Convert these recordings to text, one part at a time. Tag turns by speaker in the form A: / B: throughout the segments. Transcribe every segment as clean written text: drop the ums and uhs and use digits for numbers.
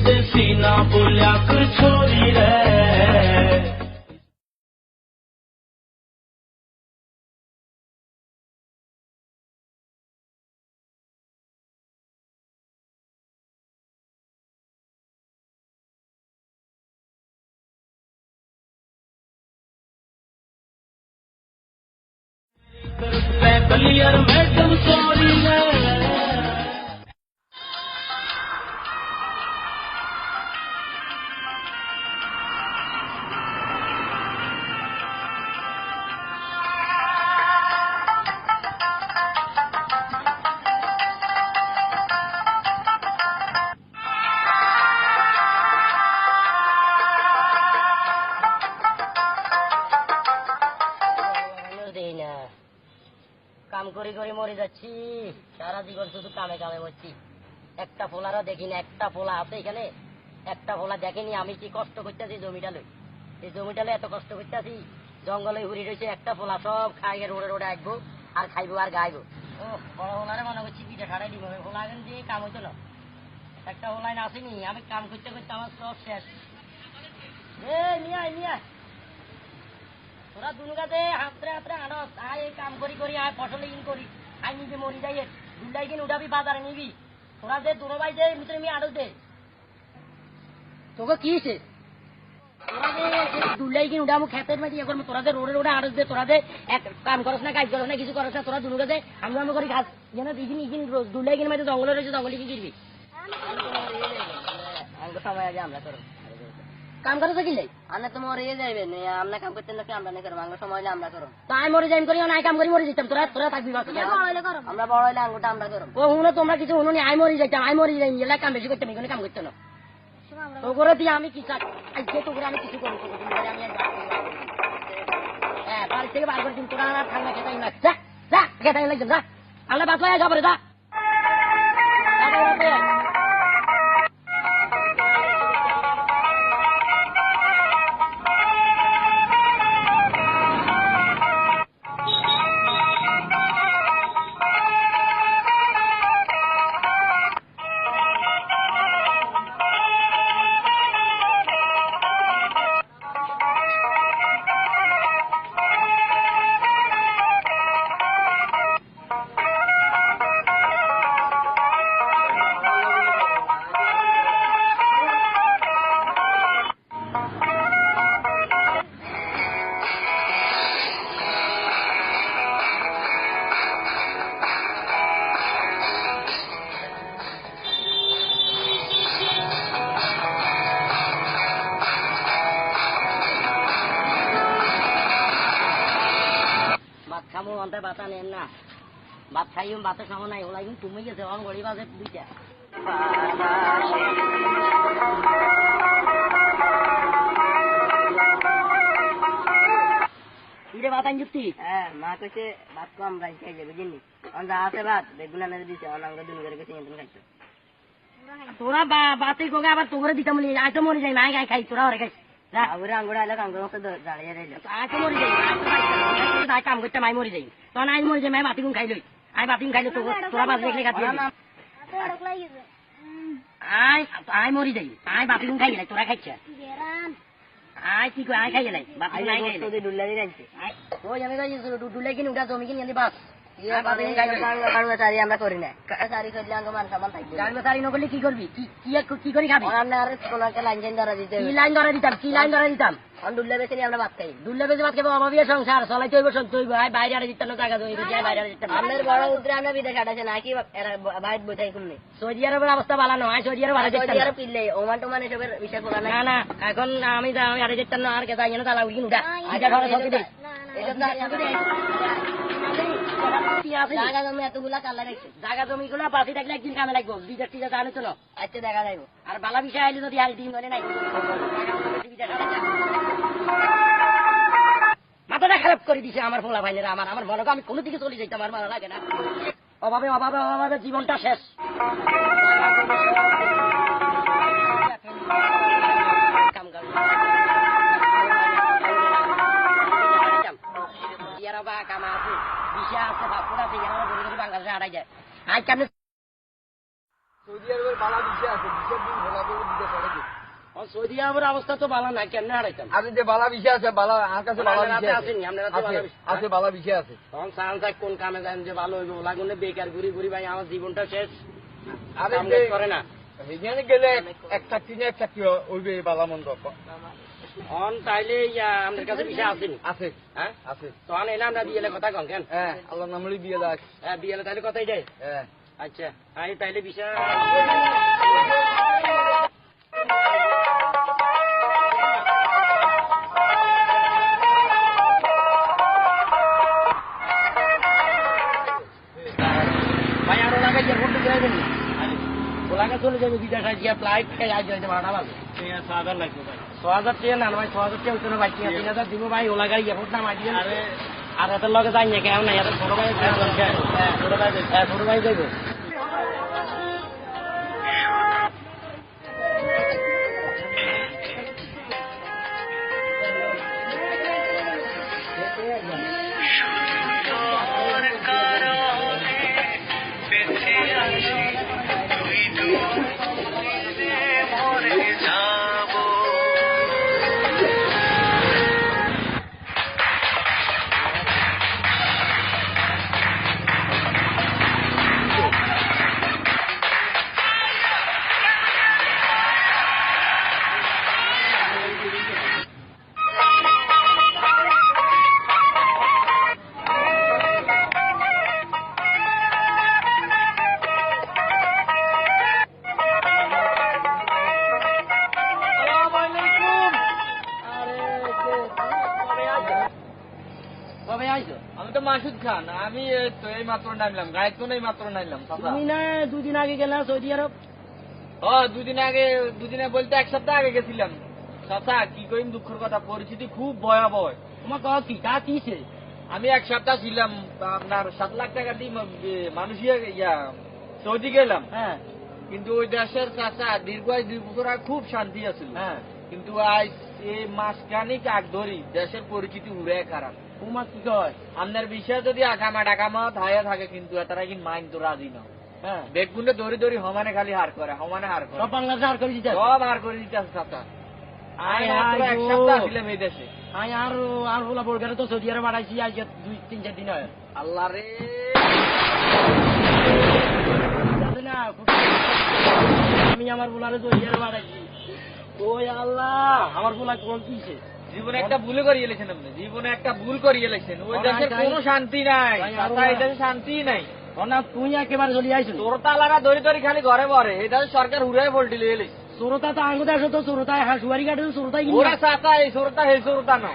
A: देसी ना बोलिया कर छोरी रे पैदलियर मैडम सॉरी रे কাম করে করে মরে যাচ্ছি সারা জীবন শুধু কামে কামে মরছি একটা ফোলারও দেখি না একটা ফোলা আছে এখানে একটা ফোলা দেখেনি আমি কি কষ্ট করতেছি জমিটা লই এই জমিটা লই এত কষ্ট করতেছি জঙ্গলে ঘুরে রয়েছে একটা ফোলা সব খাই রোডে রোডে আসবো আর খাইবো আর গাইবো ও বড় ফোলারে মনে করছি পিঠে ঠাড়াই দিব ফোলা এখন দিয়ে কাম হইতো না একটা ফোলাই না আসেনি আমি কাম করতে করতে আমার সব শেষ নিয়ে আয় নিয়ে আয় তোরা দুনুগাতে হাতরে হাতরে আনস আয় এই কাম করি করি আয় ফসল ইন করি আয় নিজে মরি যাই দুলাই কিন উঠাবি বাজারে নিবি তোরা যে দুনো ভাই যে ভিতরে আমি আড়স দে তোকে কি হয়েছে তোরা যে দুলাই কিন উঠাবো খেতের মাঝে ইয়ে করবো তোরা যে রোডে রোডে আড়স দে তোরা যে এক কাম করস না কাজ করস না কিছু করস না তোরা দুনুগাতে আমি আমি করি কাজ যেন ইগিন ইগিন দুলাই কিন মাঝে জঙ্গলে রয়েছে জঙ্গলে কি করবি সময় আগে আমরা করো কাম করতে কিলে আনে তো মরে যাইবে আমরা কাম করতে নাকি আমরা করবো আমরা সময় হলে আমরা করো তাই মরে যাই করি না কাম করি মরে যেতাম তোরা তোরা থাকবি আমরা বড় হইলে আঙ্গুটা আমরা করো ও হুনো তোমরা কিছু হুনো নি আই মরে যাইতাম আই মরে যাই এলা কাম বেশি করতাম এখানে কাম করতে না তো করে দিয়ে আমি কি আজকে তো করে আমি কিছু করবো আমি হ্যাঁ বাড়ি থেকে বার করে দিন তোরা আর ঠান্ডা খেতাই না যা যা খেতাই লাগছে যা আল্লাহ বাঁচা যাবো রে যা বাতা নেন না ভাত খাইম ভাতের সময় নাই ওলা কিন্তু তুমি গেছে অন গড়ি বাজে দুইটা ইরে ভাত আন যুক্তি হ্যাঁ মা কইছে ভাত কম রাই খাই যাবে বুঝিনি যা আছে ভাত বেগুন আনে দিছে অনাঙ্গ দুন করে গেছে তুমি খাইছো তোরা বাতে কোগে আবার তোরে দিতাম বলি আই তো মরে যাই নাই গাই খাই তোরা ওরে খাই যা ওরে আঙ্গুরা আইলা কাঙ্গুর মতো দাঁড়িয়ে রইলো আই তো মরে যাই আই কাম করতে মাই মরে যাই তখন আই মরে যাই মাই বাতিগুন খাই লই আই বাতিগুন খাইলে তোরা বাজ দেখলে খাতি আই মরি যাই আই বাতিগুন খাই গেলাই তোরা খাইছে আই কি কই আই খাই গেলাই বাতিগুন আই খাই তো ডুল্লাই রাখছে ওই আমি কই ডুল্লাই কিনে উঠা জমি কিনে বাস আমরা করি না নকরলে কি করবি কি করি খাবি লাইন ধরা দিতাম কি লাইন ধরা দিতাম দুল্লা বেশি আমরা ভাত খাই দুল্লা বেশি ভাত খাবো অভাবী সংসার চলাই চলবো চলবো বাইরে আড়ে দিতাম না জায়গা বাইরে দিতাম আপনার বড় উত্তরে আমরা বিদেশ আটাছে নাকি বাইরে বইটাই করলে সৌদি আরবের অবস্থা ভালো নয় সৌদি আরব কিনলে ওমান টোমান এসবের বিষয় বলা না না এখন আমি আড়ে যেতাম না আর কে যাই না তালা উঠি উঠা আচ্ছা ঘরে সঙ্গে দিই জায়গা জমি এতগুলা কালা রাখছে জায়গা জমি গুলা বাসি থাকলে একদিন কামে লাগবো বিদেশ টিজা জানো চলো আজকে দেখা যাইব আর বালা বিষয় আইলে যদি আর দিন ধরে নাই মাথাটা খারাপ করে দিছে আমার ফোলা ভাইনেরা আমার মনে আমি কোনো দিকে চলে যাইতাম আমার ভালো লাগে না অভাবে অভাবে অভাবে জীবনটা শেষ বাংলাদেশে আড়াই যায় আজ কেমন
B: সৌদি আরবের বালা বিষয় আছে, বিষয় দিন ভোলা করে দিতে পারে কি?
A: সৌদি আরবের অবস্থা তো ভালো না, কেমনে হারাইতাম?
B: আরে যে বালা বিষয় আছে, বালা আমার কাছে বালা বিষয় আছে,
A: আসেনি আপনার হাতে ভালো বিষয়?
B: আছে বালা বিষয় আছে।
A: তখন সাল থাক কোন কামে যান যে ভালো হইব, ওলা গুনে বেকার ঘুরি ঘুরি ভাই আমার জীবনটা শেষ।
B: আরে
A: কাম
B: যে
A: করে না
B: এখানে গেলে এক চাকরি না এক চাকরি হইবে বালা মন্দ
A: অন তাইলে আমাদের কাছে বিষয় আসেনি।
B: আছে।
A: হ্যাঁ
B: আছে।
A: তখন এলাম না বিয়েলে কথা কন কেন?
B: হ্যাঁ, আল্লাহ নামলি বিয়ে দেখ।
A: হ্যাঁ বিয়েলে তাইলে কথাই যায়।
B: হ্যাঁ,
A: আচ্ছা আমি তাইলে বিষয় ভাই আরো লাগে এয়ারপোর্ট থেকে যাবেন ওলাকা চলে যাবে বিদেশে গিয়ে ফ্লাইট খেয়ে আজ যাইতে ভাড়া পাবে 6,000 লাগবে ভাই। 6,000 টাকা না ভাই, 6,000 টাকা হইতো না ভাই, 3,000 দিব ভাই। ওলাকা এয়ারপোর্ট না মাঝি আর এত লগে যাই না কেউ নাই, এত ছোট ভাই ছোট ভাই যাইব।
B: আমি তো মাসুদ খান। আমি তো এই মাত্র নামলাম, গায়ে তো এই মাত্র নামলাম।
A: তুমি না দুদিন আগে গেলাম সৌদি আরব?
B: দুদিনে বলতে এক সপ্তাহ আগে গেছিলাম। চাচা কি কইম দুঃখের কথা, পরিস্থিতি খুব ভয়াবহ।
A: তোমার কত কি কা কিছে?
B: আমি এক সপ্তাহ ছিলাম, আপনার 7 লাখ টাকা দিয়ে মানুষই সৌদি গেলাম।
A: হ্যাঁ
B: কিন্তু ওই দেশের চাচা দীর্ঘ 2 বছর আগে খুব শান্তি আছিল।
A: হ্যাঁ
B: কিন্তু আজ এই মাসখানিক আগ ধরি দেশের পরিস্থিতি উড়ে খারাপ।
A: তোমার কি কয়?
B: আপনার বিষয়ে যদি আকামা ডাকামা ধায়া থাকে, কিন্তু এটারা কিন্তু মাইন তো রাজি না।
A: হ্যাঁ
B: বেগুনে দড়ি দড়ি সমানে খালি হার করে, সমানে হার করে,
A: সব বাংলাদেশে আর করে দিতে
B: সব হার করে দিতে আছে চাচা। এক সপ্তাহ ছিলাম এই দেশে।
A: আমি আর বলা বলগারে তো সৌদি আরব বাড়াইছি আজ 2-3-4 দিন হয়।
B: আল্লাহ রে,
A: আমি আমার বোলারে সৌদি আরব বাড়াইছি। ওই আল্লাহ আমার বোলা কোন কিছে?
B: জীবনে একটা ভুল করিয়ে লেছেন আপনি, জীবনে একটা ভুল করিয়ে লেছেন। ওই দেশের কোনো শান্তি নাই চাচা, এই দেশে শান্তি নাই।
A: না তুই একেবারে চলে আইস।
B: তোর তালারা দড়ি দড়ি খালি ঘরে ভরে, এই দেশে সরকার উড়াই পল্টি লিয়ে এলিস।
A: সুরতা তো আঙ্গুতে আসো তো সুরতা হাসুয়ারি কাটে সুরতাই
B: ওরা চাচা এই সরতা এই সরতা না।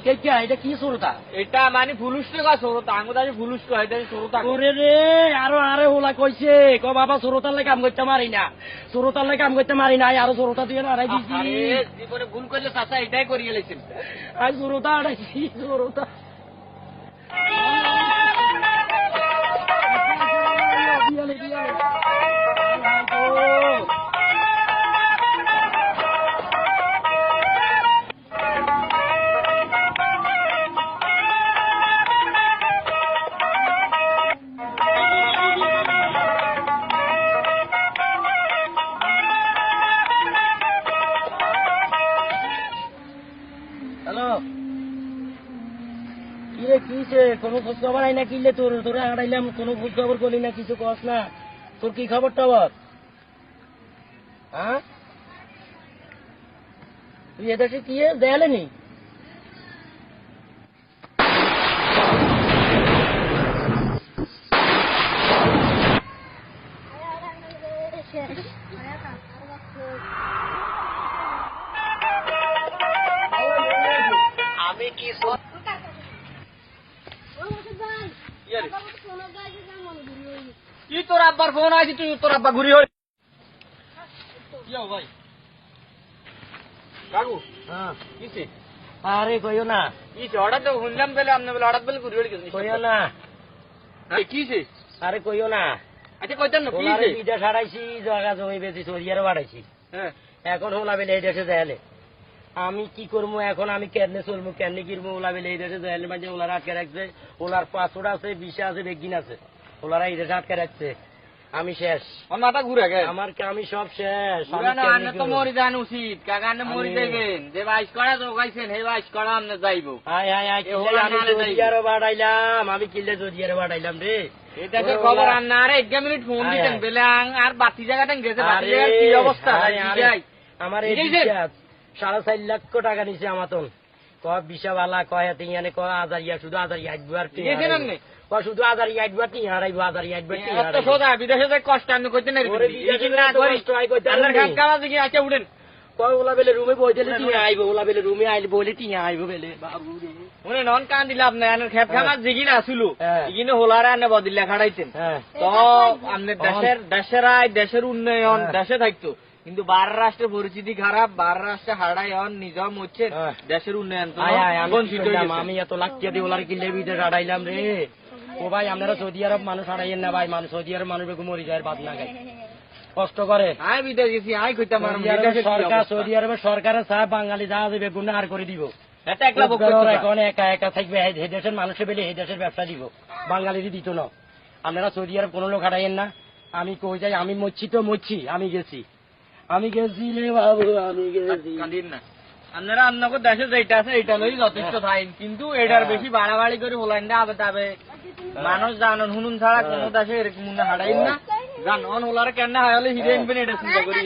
A: কে এটা কি সুরতা?
B: এটা মানে ফুলুসকে কয় সরতা, আঙ্গুতে আছে ফুলুস কয়, এটা সরতা।
A: ওরে রে আরে ওলা কইছে ক বাবা সুরতার লাগে কাম করতে মারি না, সুরতার লাগে কাম করতে মারি না, আরো সুরতা দিয়ে আড়াই দিছি।
B: জীবনে ভুল করলে চাচা এটাই করিয়ে লেছেন।
A: আজ সুরতা আড়াইছি সুরতা। হ্যালো কিরে কিছে? কোনো খোঁজ খবর আই না কিনলে তোরা আড়াইলাম, কোনো খোঁজ খবর করলি না, কিছু কস না। তোর কি খবর টবর? হ্যাঁ তুই এদেশে কি দেয়ালেনি?
B: আমি কি কি তোর আব্বার ফোন আছে, তুই তোর আব্বা ঘুরি হল ভাই কাকু?
A: হ্যাঁ
B: কিসে?
A: আরে কইও না,
B: কিসে? হঠাৎ তো শুনলাম পেলে আপনি বলে হঠাৎ পেলে ঘুরি হল
A: কইও না,
B: কিসে?
A: আরে কইও না।
B: আচ্ছা কইতাম না
A: ওলারে
B: কিসে?
A: বিদেশ হারাইছি, জায়গা জমি বেশি সরিয়ারও বাড়াইছি।
B: হ্যাঁ
A: এখন ওলা বেলে এই দেশে দেয়ালে আমি কি করবো? এখন আমি কেমনে চলবো, কেমনে কিরবো? ওলা বেলে এই দেশে দেয়ালে মাঝে ওলারা আটকে রাখছে। ওলার পাসপোর্ট আছে, ভিসা আছে, বেগিন আছে, ওলারা এই দেশে আটকে রাখছে। আমি শেষ,
B: আমার মাথা ঘুরে গে
A: আমি সব শেষ।
B: ঘুরে না, আনে তো মরি যান উচিত, কাকা আনে মরি যাইবেন, যে 22 কড়া জোগাইছেন হে 22 কড়া আমনে যাইবো।
A: হায় হায় হায়, কিল্লে আমি সৌদি আরব বাড়াইলাম, আমি কিল্লে সৌদি আরব বাড়াইলাম রে।
B: এই দেশের খবর আর না রে, 1 মিনিট ফোন দিতেন বেলে আর বাতি জায়গাটা গেছে, বাতি জায়গার কি অবস্থা
A: আমার এই বিশ্বাস 4.5 লক্ষ টাকা নিছে আমাতন, কয় বিশাওয়ালা, কয় এতিয়ানে, কয় আজারিয়া, শুধু আজারিয়া একবার
B: গেছেন আপনি,
A: কয় শুধু আজারিয়া একবার টি হারাইবো, আজারিয়া একবার টি
B: এত সোজা বিদেশে যে কষ্ট আমি কইতে না আপনার খান কালা দিকে আচ্ছা উঠেন,
A: কয় ওলা বেলে রুমে বইতেলে টি আইবো, ওলা বেলে রুমে আইলে বলে টি আইবো বেলে বাবু রে।
B: উনি নন কান দিলে আপনি আনের খেপ খামার জিগিন আসিল ইগিনে হোলারে আনে বদিলে খাড়াইতেন, তো আপনি দেশের আয়, দেশের উন্নয়ন দেশে থাকতো, কিন্তু বার রাষ্ট্রের পরিস্থিতি খারাপ, বার রাষ্ট্রে হারাই হন নিজম হচ্ছে, দেশের উন্নয়ন তো বঞ্চিত হয়ে গেছে।
A: আমি এত লাখ টাকা দিয়ে ওলার কিল্লে ভিতরে হারাইলাম রে। ও ভাই আপনারা সৌদি আরব মানুষ হারাইয়েন না ভাই, মানুষ সৌদি আরব মানুষ বেগম মরি যায়, বাদ না গায়, কষ্ট করে।
B: আয় বিদেশ গেছি, আয় কইতাম
A: সরকার, সৌদি আরবের সরকারের সাহেব বাঙালি যা দেবে গুণ আর করে দিব,
B: এটা একলা
A: এখন একা একা থাকবে, এই দেশের মানুষে পেলে এই দেশের ব্যবসা দিব, বাঙালিরই দিত না। আপনারা সৌদি আরব কোনো লোক হারাইয়েন না। আমি কই যাই, আমি মরছি তো মরছি, আমি গেছি রে বাবু, আমি গেছি।
B: না আপনারা আপনাকে দেশে যেটা আছে এটা লই যথেষ্ট থাকেন, কিন্তু এটার বেশি বাড়াবাড়ি করে বলেন না, আবে তবে মানুষ জানন হুনুন ছাড়া কোন দেশে এরকম হারাইন না, জানন ওলার কেন হয় হলে হিরে ইনবেন, এটা চিন্তা করি।